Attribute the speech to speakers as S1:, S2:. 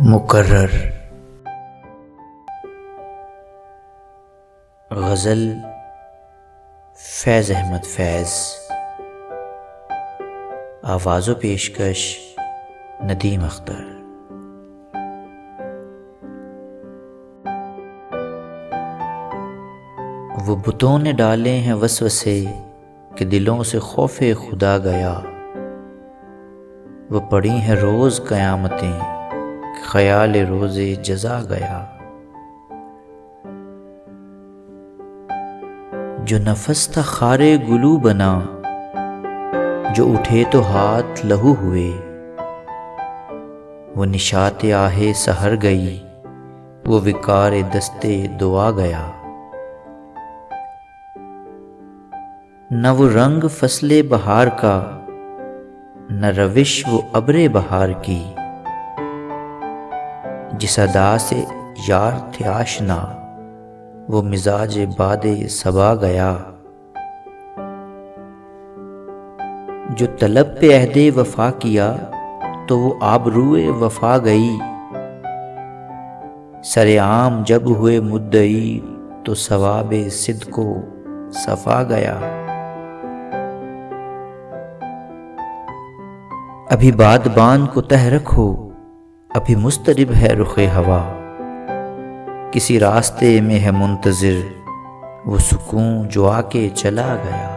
S1: مقرر غزل فیض احمد فیض، آواز و پیشکش ندیم اختر۔ وہ بتوں نے ڈالے ہیں وسوسے کہ دلوں سے خوف خدا گیا، وہ پڑی ہیں روز قیامتیں کہ خیال روز جزا گیا۔ جو نفس تھا خار گلو بنا، جو اٹھے تو ہاتھ لہو ہوئے، وہ نشاط آہ سحر گئی، وہ وقار دستے دعا گیا۔ نہ وہ رنگ فصل بہار کا، نہ روش وہ ابر بہار کی، جس ادا سے یار تھے آشنا، وہ مزاج باد صبا گیا۔ جو طلب پہ عہد وفا کیا تو وہ آبروئے وفا گئی، سر عام جب ہوئے مدعی تو ثواب صدق و صفا گیا۔ ابھی بادبان کو تہ رکھو، ابھی مضطرب ہے رخ ہوا، کسی راستے میں ہے منتظر وہ سکون جو آ کے چلا گیا۔